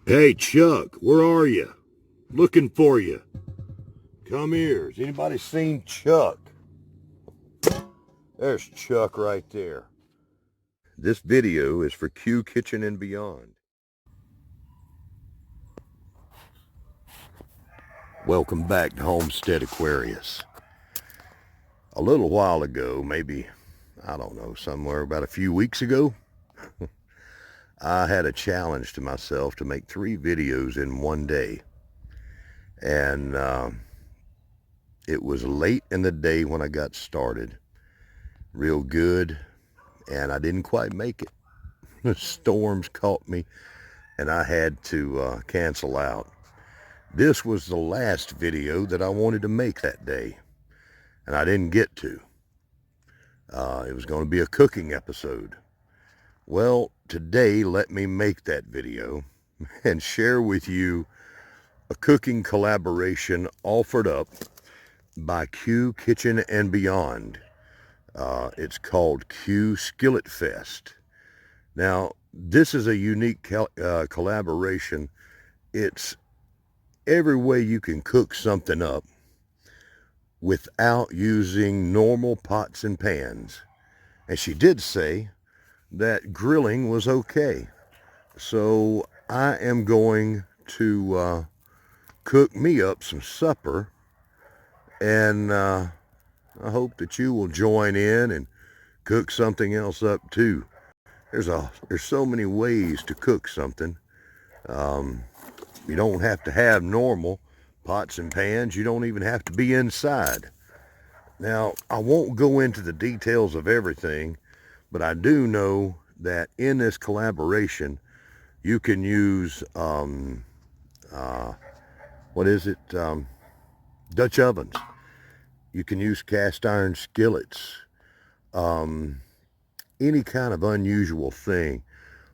Hey, Chuck, where are you? Looking for you. Come here. Has anybody seen Chuck? There's Chuck right there. This video is for Q Kitchen and Beyond. Welcome back to Homestead Aquarius. A little while ago, maybe, I don't know, somewhere about a few weeks ago, I had a challenge to myself to make 3 videos in one day. And it was late in the day when I got started. Real good. And I didn't quite make it. The storms caught me and I had to cancel out. This was the last video that I wanted to make that day, and I didn't get to. It was going to be a cooking episode. Well, today let me make that video and share with you a cooking collaboration offered up by Q Kitchen and Beyond. It's called QSkilletFest. Now, this is a unique collaboration. It's every way you can cook something up without using normal pots and pans. And she did say that grilling was okay. So I am going to cook me up some supper, and I hope that you will join in and cook something else up too. There's so many ways to cook something. You don't have to have normal pots and pans. You don't even have to be inside. Now, I won't go into the details of everything, but I do know that in this collaboration, you can use, Dutch ovens. You can use cast iron skillets, any kind of unusual thing.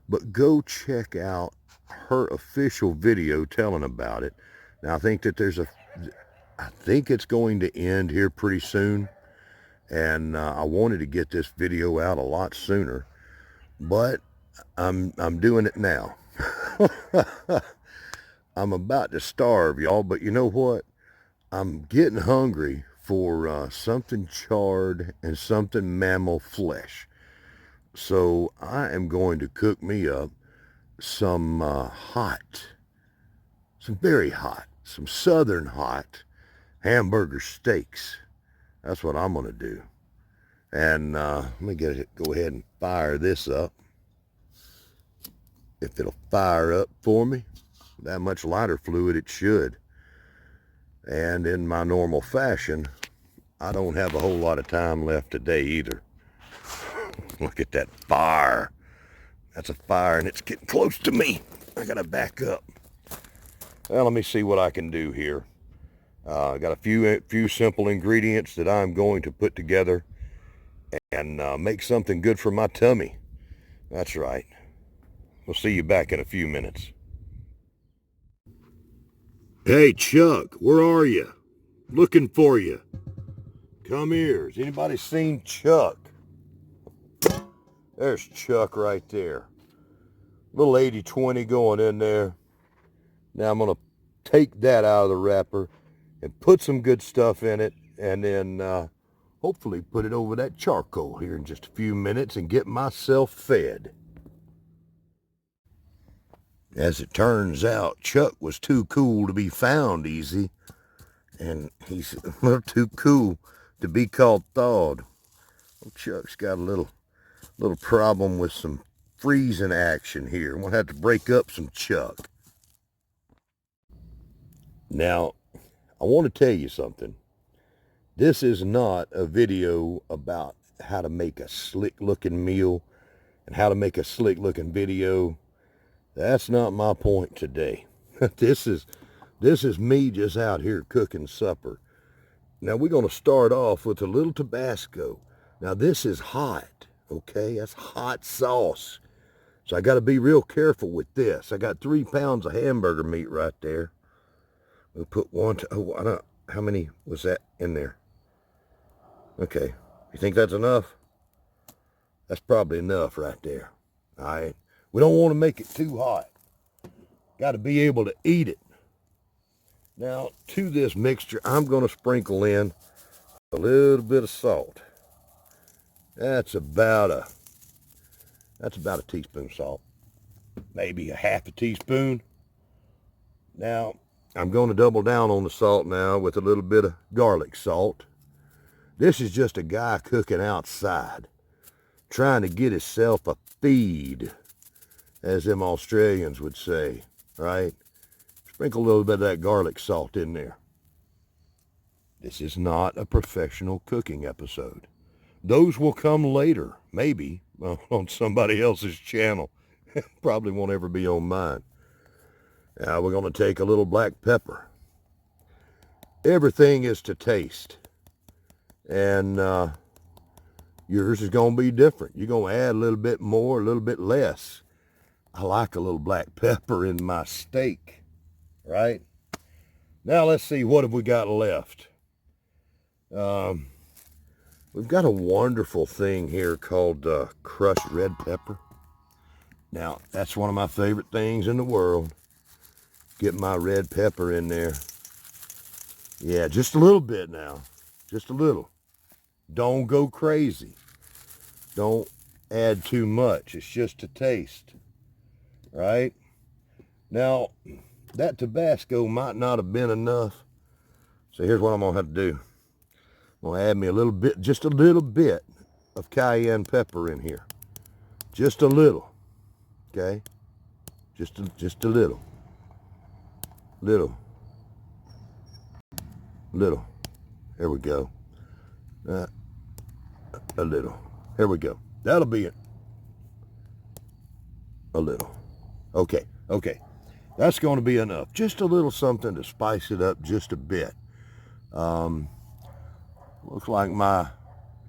But go check out her official video telling about it. Now, I think it's going to end here pretty soon, and I wanted to get this video out a lot sooner, but I'm doing it now. I'm about to starve, y'all, but you know what? I'm getting hungry for something charred and something mammal flesh. So I am going to cook me up some very hot, some southern hot Hamburger steaks. That's what I'm going to do. And let me go ahead and fire this up. If it'll fire up for me, that much lighter fluid it should. And in my normal fashion, I don't have a whole lot of time left today either. Look at that fire. That's a fire, and it's getting close to me. I gotta back up. Well, let me see what I can do here. I got a few simple ingredients that I'm going to put together and make something good for my tummy. That's right. We'll see you back in a few minutes. Hey, Chuck, where are you? Looking for you. Come here. Has anybody seen Chuck? There's Chuck right there. Little 80-20 going in there. Now I'm going to take that out of the wrapper and put some good stuff in it, and then hopefully put it over that charcoal here in just a few minutes and get myself fed. As it turns out, Chuck was too cool to be found easy, and he's a little too cool to be called thawed. Well, Chuck's got a little problem with some freezing action here. I'm gonna have to break up some Chuck. Now, I want to tell you something. This is not a video about how to make a slick looking meal and how to make a slick looking video. That's not my point today. This is me just out here cooking supper. Now we're going to start off with a little Tabasco. Now this is hot, okay? That's hot sauce. So I got to be real careful with this. I got 3 pounds of hamburger meat right there. We'll put how many was that in there? Okay, you think that's enough? That's probably enough right there. All right, we don't want to make it too hot. Got to be able to eat it. Now, to this mixture, I'm going to sprinkle in a little bit of salt. That's about a teaspoon salt. Maybe a half a teaspoon. Now, I'm going to double down on the salt now with a little bit of garlic salt. This is just a guy cooking outside, trying to get himself a feed, as them Australians would say, right? Sprinkle a little bit of that garlic salt in there. This is not a professional cooking episode. Those will come later, maybe, on somebody else's channel. Probably won't ever be on mine. Now we're going to take a little black pepper. Everything is to taste. And yours is going to be different. You're going to add a little bit more, a little bit less. I like a little black pepper in my steak, right? Now let's see, what have we got left? We've got a wonderful thing here called crushed red pepper. Now, that's one of my favorite things in the world. Get my red pepper in there. Yeah, just a little bit now. Just a little. Don't go crazy. Don't add too much. It's just a taste. Right? Now, that Tabasco might not have been enough. So here's what I'm going to have to do. I'm going to add me a little bit, just a little bit of cayenne pepper in here. Just a little. Okay? Just a little. Little. There we go. A little. Here we go. That'll be it. A little. Okay. That's going to be enough. Just a little something to spice it up just a bit. Looks like my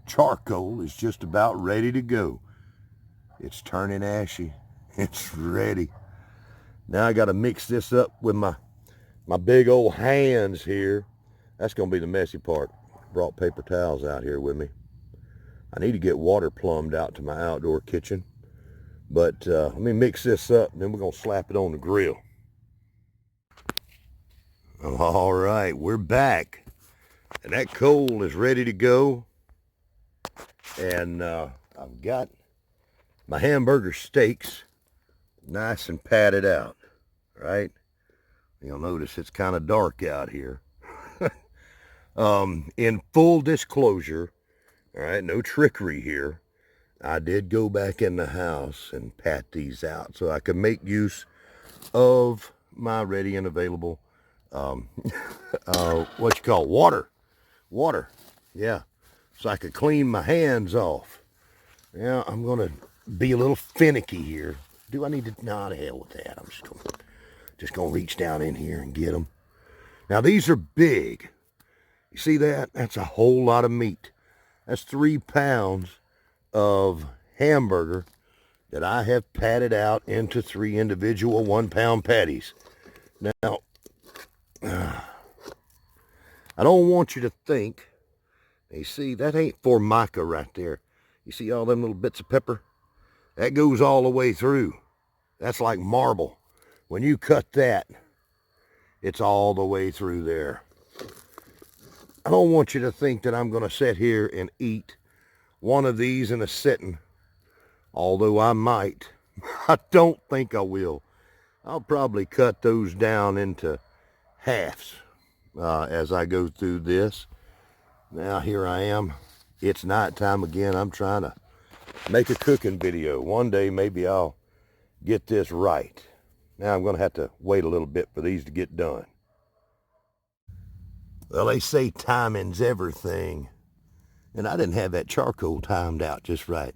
charcoal is just about ready to go. It's turning ashy. It's ready. Now I got to mix this up with my big old hands here. That's going to be the messy part. Brought paper towels out here with me. I need to get water plumbed out to my outdoor kitchen. But let me mix this up, and then we're going to slap it on the grill. All right, we're back. And that coal is ready to go. And I've got my hamburger steaks nice and patted out, right? You'll notice it's kind of dark out here. In full disclosure, all right, no trickery here. I did go back in the house and pat these out so I could make use of my ready and available, what you call water. Yeah, so I could clean my hands off. Now I'm going to be a little finicky here. Do I need to? No, to hell with that. I'm just going to reach down in here and get them. Now these are big. You see that? That's a whole lot of meat. That's 3 pounds of hamburger that I have patted out into 3 individual 1-pound patties. Now, I don't want you to think, you see, that ain't formica right there. You see all them little bits of pepper? That goes all the way through. That's like marble. When you cut that, it's all the way through there. I don't want you to think that I'm going to sit here and eat one of these in a sitting, although I might. I don't think I will. I'll probably cut those down into halves as I go through this. Now here I am. It's nighttime again. I'm trying to make a cooking video. One day maybe I'll get this right. Now I'm going to have to wait a little bit for these to get done. Well, they say timing's everything. And I didn't have that charcoal timed out just right.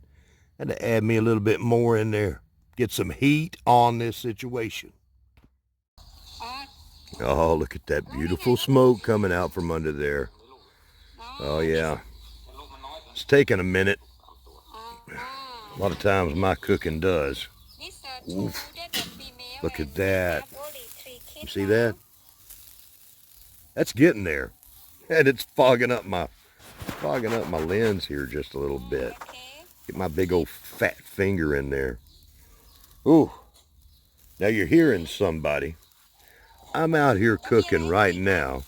I had to add me a little bit more in there. Get some heat on this situation. Oh, look at that beautiful smoke coming out from under there. Oh, yeah. It's taking a minute. A lot of times my cooking does. Oof. Look at that. You see that? That's getting there. And it's fogging up my lens here just a little bit. Get my big old fat finger in there. Ooh. Now you're hearing somebody. I'm out here cooking right now,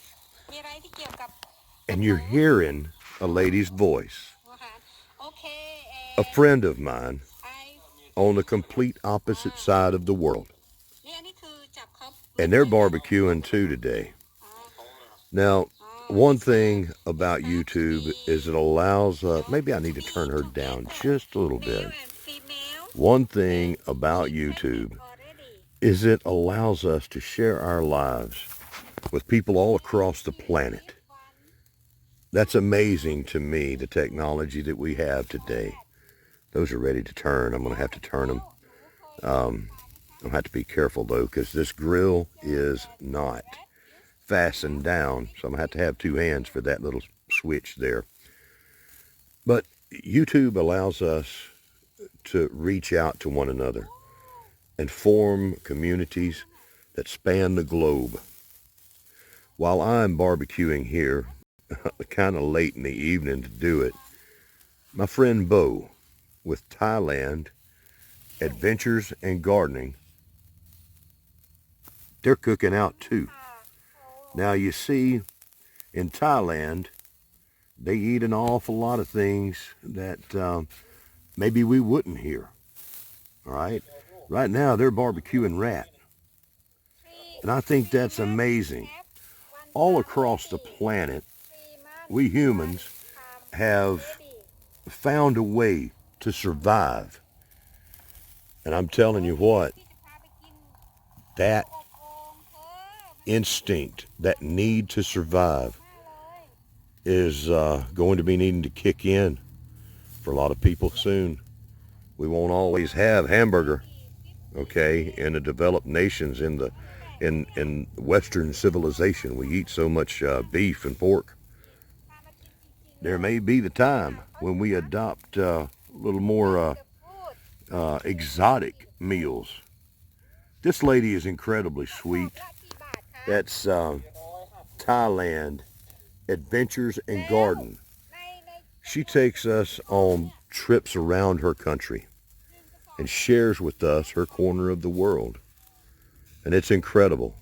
and you're hearing a lady's voice. A friend of mine on the complete opposite side of the world. And they're barbecuing too today. Now, one thing about YouTube is it allows, maybe I need to turn her down just a little bit. One thing about YouTube is it allows us to share our lives with people all across the planet. That's amazing to me, the technology that we have today. Those are ready to turn. I'm going to have to turn them. I'll have to be careful though, because this grill is not fastened down, so I'm going to have 2 hands for that little switch there. But YouTube allows us to reach out to one another and form communities that span the globe. While I'm barbecuing here, kind of late in the evening to do it, my friend Bo with Thailand Adventures and Gardening, they're cooking out too. Now you see, in Thailand, they eat an awful lot of things that maybe we wouldn't here. All right? Right now, they're barbecuing rat. And I think that's amazing. All across the planet, we humans have found a way to survive. And I'm telling you what, that instinct, that need to survive is going to be needing to kick in for a lot of people soon. We won't always have hamburger, okay, in the developed nations, in Western civilization. We eat so much beef and pork. There may be the time when we adopt a little more exotic meals. This lady is incredibly sweet. That's Thailand Adventures and Garden. She takes us on trips around her country and shares with us her corner of the world. And it's incredible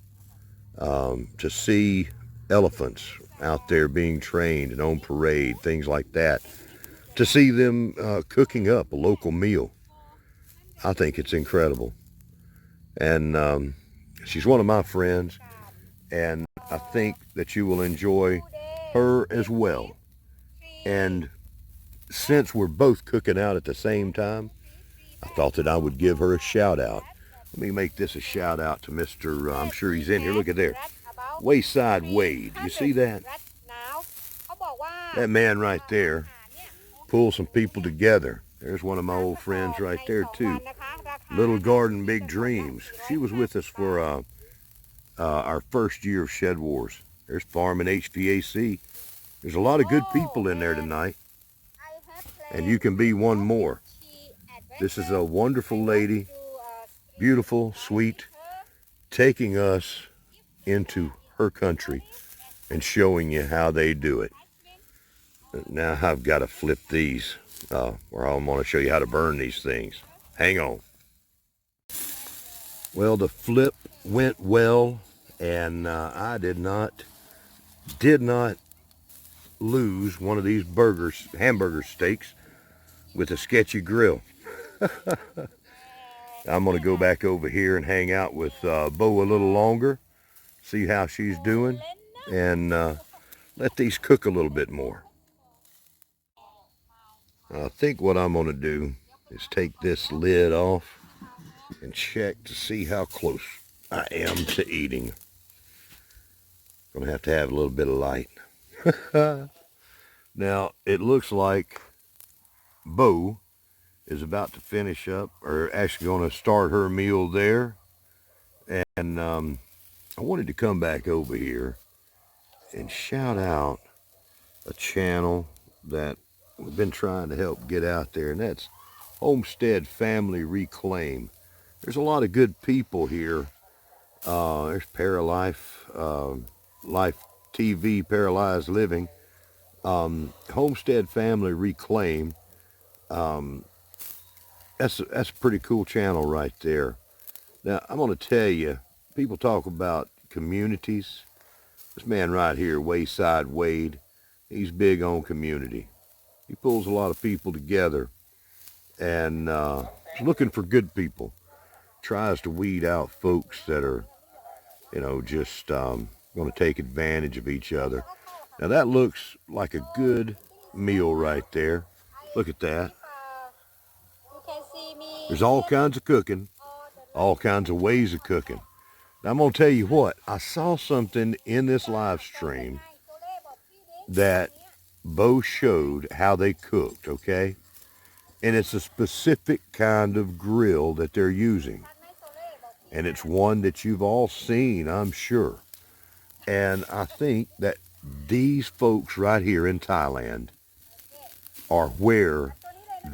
to see elephants out there being trained and on parade, things like that. To see them cooking up a local meal, I think it's incredible. And she's one of my friends, and I think that you will enjoy her as well. And since we're both cooking out at the same time, I thought that I would give her a shout out. Let me make this a shout out to Mr. I'm sure he's in here. Look at there. Wayside Wade. You see that? That man right there pulls some people together. There's one of my old friends right there too. Little Garden Big Dreams. She was with us for our first year of Shed Wars. There's Farm and HVAC. There's a lot of good people in there tonight. And you can be one more. This is a wonderful lady, beautiful, sweet, taking us into her country and showing you how they do it. Now I've got to flip these, or I'm going to show you how to burn these things. Hang on. Well, the flip went well, and I did not lose one of these hamburger steaks with a sketchy grill. I'm going to go back over here and hang out with Bo a little longer, see how she's doing, and let these cook a little bit more. I think what I'm going to do is take this lid off and check to see how close I am to eating. I'm going to have a little bit of light. Now, it looks like Bo is about to finish up, or actually going to start her meal there. And I wanted to come back over here and shout out a channel that we've been trying to help get out there, and that's Homestead Family Reclaim. There's a lot of good people here. There's Paralife, Life TV, Paralyzed Living. Homestead Family Reclaim. That's a pretty cool channel right there. Now, I'm going to tell you, people talk about communities. This man right here, Wayside Wade, he's big on community. He pulls a lot of people together and is looking for good people. Tries to weed out folks that are, just going to take advantage of each other. Now that looks like a good meal right there. Look at that. There's all kinds of cooking, all kinds of ways of cooking. Now I'm going to tell you what, I saw something in this live stream that Bo showed how they cooked, okay? And it's a specific kind of grill that they're using. And it's one that you've all seen, I'm sure. And I think that these folks right here in Thailand are where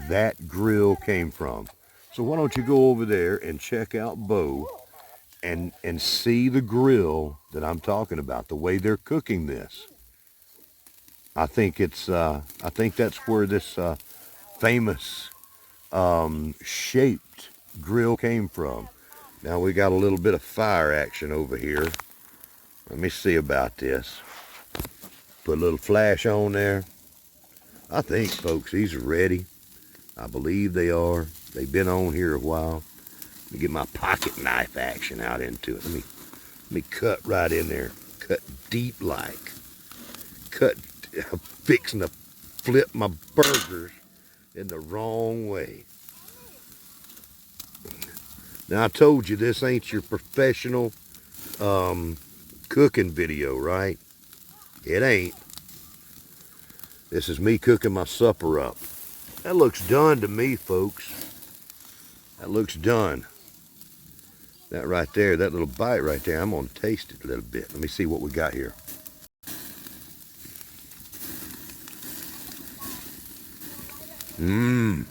that grill came from. So why don't you go over there and check out Bo and see the grill that I'm talking about, the way they're cooking this. I think that's where this famous shaped grill came from. Now we got a little bit of fire action over here. Let me see about this. Put a little flash on there. I think, folks, these are ready. I believe they are. They've been on here a while. Let me get my pocket knife action out into it. Let me cut right in there. Cut deep like. I'm fixing to flip my burgers in the wrong way. Now I told you this ain't your professional cooking video, right? It ain't. This is me cooking my supper up. That looks done to me, folks. That looks done. That right there, that little bite right there, I'm gonna taste it a little bit. Let me see what we got here. Mmm.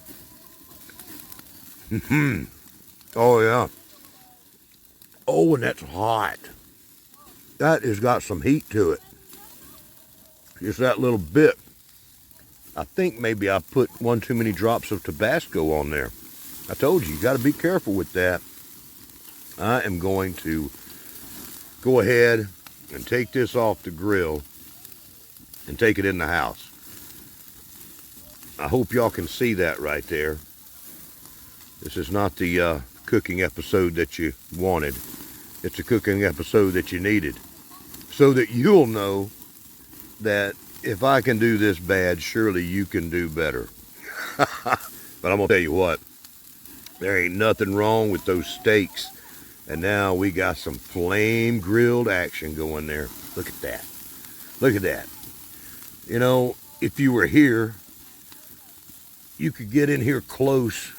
Mm-hmm. Oh yeah. Oh, and that's hot. That has got some heat to it. Just that little bit. I think maybe I put one too many drops of Tabasco on there. I told you, you got to be careful with that. I am going to go ahead and take this off the grill and take it in the house. I hope y'all can see that right there. This is not the cooking episode that you wanted. It's a cooking episode that you needed. So that you'll know that if I can do this bad, surely you can do better. But I'm going to tell you what, there ain't nothing wrong with those steaks. And now we got some flame grilled action going there. Look at that. Look at that. You know, if you were here, you could get in here close.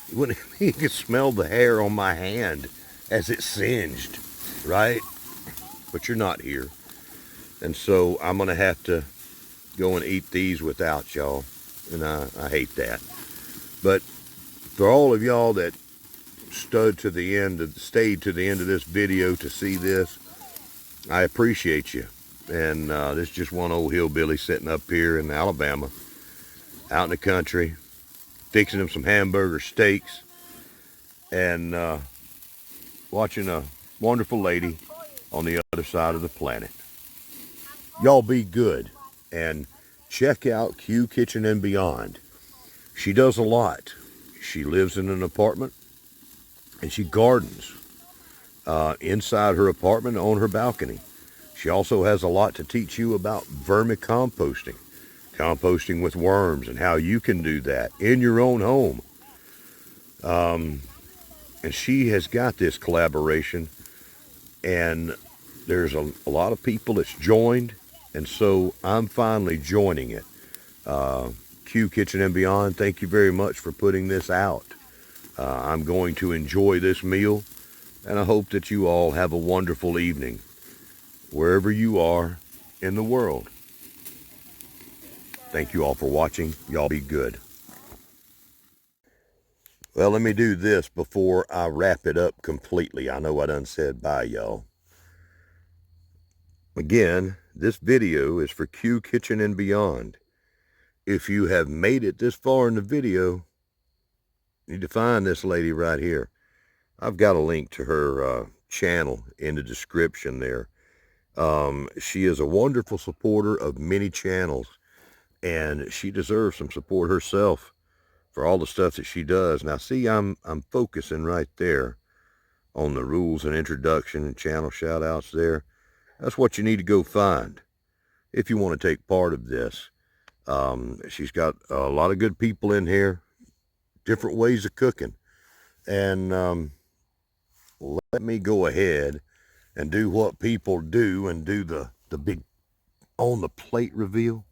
You could smell the hair on my hand as it singed, right? But you're not here. And so I'm going to have to go and eat these without y'all. And I hate that. But for all of y'all that stayed to the end of this video to see this, I appreciate you. And this is just one old hillbilly sitting up here in Alabama, out in the country, fixing him some hamburger steaks and watching a wonderful lady on the other side of the planet. Y'all be good and check out Q Kitchen and Beyond. She does a lot. She lives in an apartment and she gardens inside her apartment on her balcony. She also has a lot to teach you about vermicomposting, composting with worms, and how you can do that in your own home. And she has got this collaboration, and there's a lot of people that's joined, and so I'm finally joining it. Q Kitchen and Beyond, thank you very much for putting this out. I'm going to enjoy this meal, and I hope that you all have a wonderful evening, wherever you are in the world. Thank you all for watching. Y'all be good. Well, let me do this before I wrap it up completely. I know I done said bye, y'all. Again, this video is for Q Kitchen and Beyond. If you have made it this far in the video, you need to find this lady right here. I've got a link to her channel in the description there. She is a wonderful supporter of many channels, and she deserves some support herself for all the stuff that she does. Now, see, I'm focusing right there on the rules and introduction and channel shout outs there. That's what you need to go find if you want to take part of this. She's got a lot of good people in here, different ways of cooking. And let me go ahead and do what people do and do the big on the plate reveal.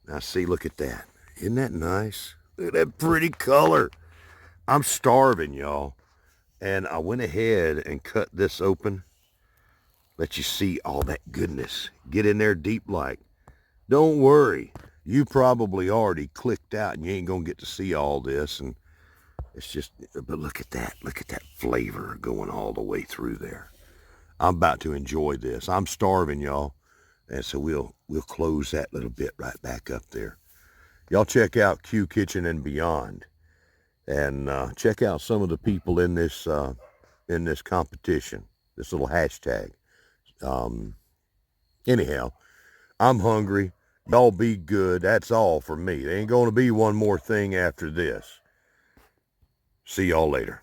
Now see, look at that. Isn't that nice? Look at that pretty color. I'm starving, y'all. And I went ahead and cut this open. Let you see all that goodness. Get in there deep like. Don't worry. You probably already clicked out and you ain't going to get to see all this. And it's just, but look at that. Look at that flavor going all the way through there. I'm about to enjoy this. I'm starving, y'all. And so we'll close that little bit right back up there. Y'all check out Q Kitchen and Beyond. And check out some of the people in this competition, this little hashtag. Anyhow, I'm hungry. Y'all be good. That's all for me. There ain't going to be one more thing after this. See y'all later.